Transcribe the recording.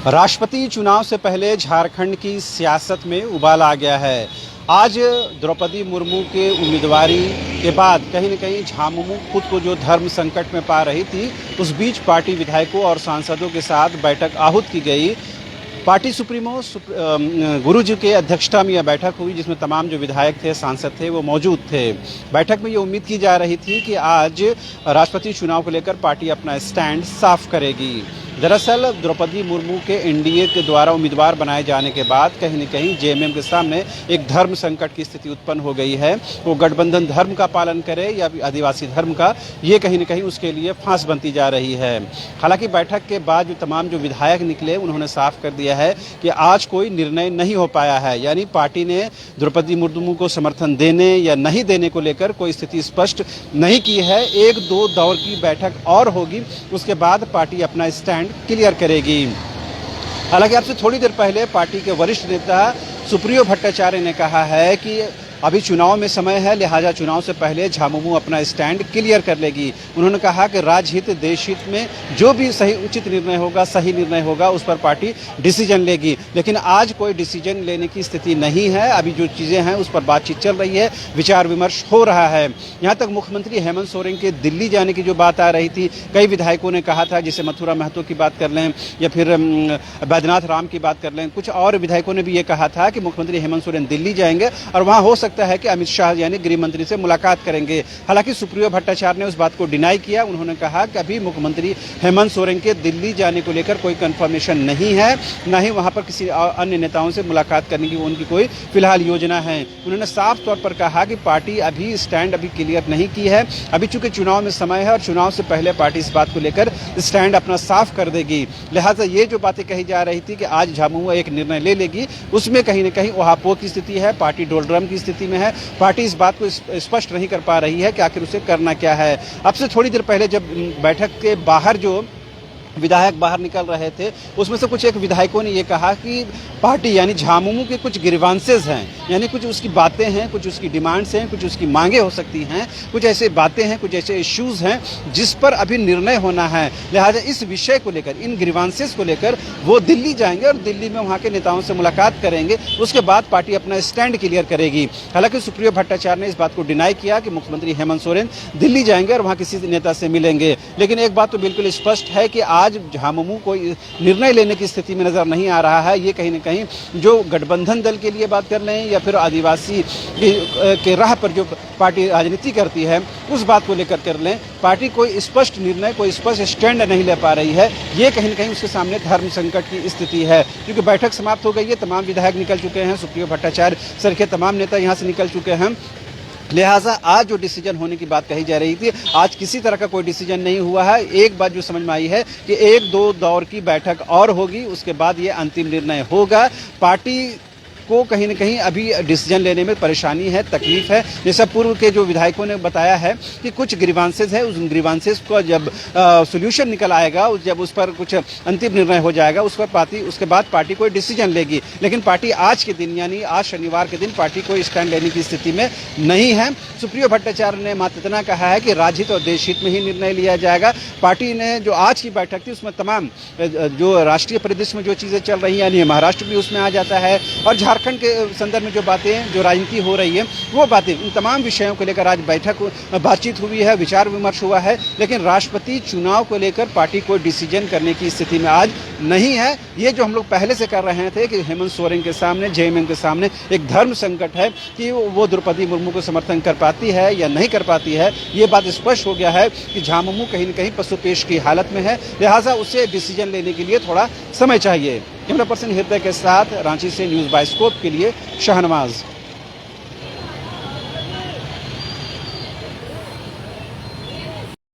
राष्ट्रपति चुनाव से पहले झारखंड की सियासत में उबाल आ गया है। आज द्रौपदी मुर्मू के उम्मीदवारी के बाद कहीं न कहीं झामुमो खुद को जो धर्म संकट में पा रही थी, उस बीच पार्टी विधायकों और सांसदों के साथ बैठक आहूत की गई। पार्टी सुप्रीमो गुरु जी के अध्यक्षता में यह बैठक हुई, जिसमें तमाम जो विधायक थे, सांसद थे, वो मौजूद थे। बैठक में ये उम्मीद की जा रही थी कि आज राष्ट्रपति चुनाव को लेकर पार्टी अपना स्टैंड साफ करेगी। दरअसल द्रौपदी मुर्मू के एनडीए के द्वारा उम्मीदवार बनाए जाने के बाद कहीं न कहीं जेएमएम के सामने एक धर्म संकट की स्थिति उत्पन्न हो गई है। वो गठबंधन धर्म का पालन करे या आदिवासी धर्म का, ये कहीं न कहीं उसके लिए फांस बनती जा रही है। हालांकि बैठक के बाद जो तमाम जो विधायक निकले, उन्होंने साफ कर दिया है कि आज कोई निर्णय नहीं हो पाया है, यानी पार्टी ने द्रौपदी मुर्मू को समर्थन देने या नहीं देने को लेकर कोई स्थिति स्पष्ट नहीं की है। 1-2 दौर की बैठक और होगी, उसके बाद पार्टी अपना स्टैंड क्लियर करेगी। हालांकि आपसे थोड़ी देर पहले पार्टी के वरिष्ठ नेता सुप्रियो भट्टाचार्य ने कहा है कि अभी चुनाव में समय है, लिहाजा चुनाव से पहले झामुमो अपना स्टैंड क्लियर कर लेगी। उन्होंने कहा कि राज्य हित, देश हित में जो भी सही उचित निर्णय होगा, सही निर्णय होगा, उस पर पार्टी डिसीजन लेगी। लेकिन आज कोई डिसीजन लेने की स्थिति नहीं है। अभी जो चीज़ें हैं उस पर बातचीत चल रही है, विचार विमर्श हो रहा है। यहाँ तक मुख्यमंत्री हेमंत सोरेन के दिल्ली जाने की जो बात आ रही थी, कई विधायकों ने कहा था, जैसे मथुरा महतो की बात कर लें या फिर बैद्यनाथ राम की बात कर लें, कुछ और विधायकों ने भी ये कहा था कि मुख्यमंत्री हेमंत सोरेन दिल्ली जाएंगे और वहाँ हो सकता है कि अमित शाह यानी गृह मंत्री से मुलाकात करेंगे। हालांकि सुप्रियो भट्टाचार्य ने उस बात को डिनाई किया। उन्होंने कहा कि अभी मुख्यमंत्री हेमंत सोरेन के दिल्ली जाने को लेकर कोई कंफर्मेशन नहीं है, न ही वहां पर किसी अन्य नेताओं से मुलाकात करने की उनकी कोई फिलहाल योजना है। उन्होंने साफ तौर पर कहा कि पार्टी अभी स्टैंड क्लियर नहीं की है। अभी चूंकि चुनाव में समय है और चुनाव से पहले पार्टी इस बात को लेकर स्टैंड अपना साफ कर देगी। लिहाजा ये जो बातें कही जा रही थी कि आज झामुमो एक निर्णय ले लेगी, उसमें कहीं न कहीं उहापोह की स्थिति है, पार्टी डोलड्रम की स्थिति में है। पार्टी इस बात को स्पष्ट नहीं कर पा रही है कि आखिर उसे करना क्या है। अब से थोड़ी देर पहले जब बैठक के बाहर जो विधायक बाहर निकल रहे थे, उसमें से कुछ एक विधायकों ने ये कहा कि पार्टी यानी झामुमो के कुछ ग्रीवांसेस हैं, यानी कुछ उसकी बातें हैं, कुछ उसकी डिमांड्स हैं, कुछ उसकी मांगे हो सकती हैं, कुछ ऐसे बातें हैं, कुछ ऐसे इश्यूज हैं जिस पर अभी निर्णय होना है। लिहाजा इस विषय को लेकर, इन ग्रीवांसेस को लेकर वो दिल्ली जाएंगे और दिल्ली में वहाँ के नेताओं से मुलाकात करेंगे। उसके बाद पार्टी अपना स्टैंड क्लियर करेगी। हालांकि सुप्रियो भट्टाचार्य ने इस बात को डिनाई किया कि मुख्यमंत्री हेमंत सोरेन दिल्ली जाएंगे और वहाँ किसी नेता से मिलेंगे। लेकिन एक बात तो बिल्कुल स्पष्ट है कि आज झामुमो कोई निर्णय लेने की स्थिति में नजर नहीं आ रहा है। ये कहीं न कहीं जो गठबंधन दल के लिए बात कर लें या फिर आदिवासी के राह पर जो पार्टी राजनीति करती है, उस बात को लेकर कर लें, पार्टी कोई स्पष्ट निर्णय, कोई स्पष्ट स्टैंड नहीं ले पा रही है। ये कहीं न कहीं उसके सामने धर्म संकट की स्थिति है, क्योंकि बैठक समाप्त हो गई है, तमाम विधायक निकल चुके हैं, सुप्रियो भट्टाचार्य सर के तमाम नेता यहाँ से निकल चुके हैं। लिहाजा आज जो डिसीजन होने की बात कही जा रही थी, आज किसी तरह का कोई डिसीजन नहीं हुआ है। एक बात जो समझ में आई है कि 1-2 दौर की बैठक और होगी, उसके बाद ये अंतिम निर्णय होगा। पार्टी को कहीं न कहीं अभी डिसीजन लेने में परेशानी है, तकलीफ है। जैसा पूर्व के जो विधायकों ने बताया है कि कुछ ग्रीवांसेस है, उस ग्रीवांसेस को जब सोल्यूशन निकल आएगा, जब उस पर कुछ अंतिम निर्णय हो जाएगा, उस पर उसके बाद पार्टी कोई डिसीजन लेगी। लेकिन पार्टी आज के दिन यानी आज शनिवार के दिन पार्टी कोई स्टैंड लेने की स्थिति में नहीं है। सुप्रियो भट्टाचार्य ने मात्र इतना कहा है कि राज्य हित और देश हित में ही निर्णय लिया जाएगा। पार्टी ने जो आज की बैठक थी, उसमें तमाम जो राष्ट्रीय परिदृश्य में जो चीज़ें चल रही हैं, यानी महाराष्ट्र भी उसमें आ जाता है, और झारखंड के संदर्भ में जो बातें, जो राजनीति हो रही है, वो बातें, इन तमाम विषयों को लेकर आज बातचीत हुई है, विचार विमर्श हुआ है। लेकिन राष्ट्रपति चुनाव को लेकर पार्टी कोई डिसीजन करने की स्थिति में आज नहीं है। ये जो हम लोग पहले से कर रहे थे कि हेमंत सोरेन के सामने, जेएमएम के सामने एक धर्म संकट है कि वो द्रौपदी मुर्मू को समर्थन कर पाती है या नहीं कर पाती है, ये बात स्पष्ट हो गया है कि झामुमो कहीं न कहीं पशुपेश की हालत में है। लिहाजा उसे डिसीजन लेने के लिए थोड़ा समय चाहिए। कैमरा पर्सन हृदय के साथ रांची से न्यूज़ बाय स्कोप के लिए शाहनवाज।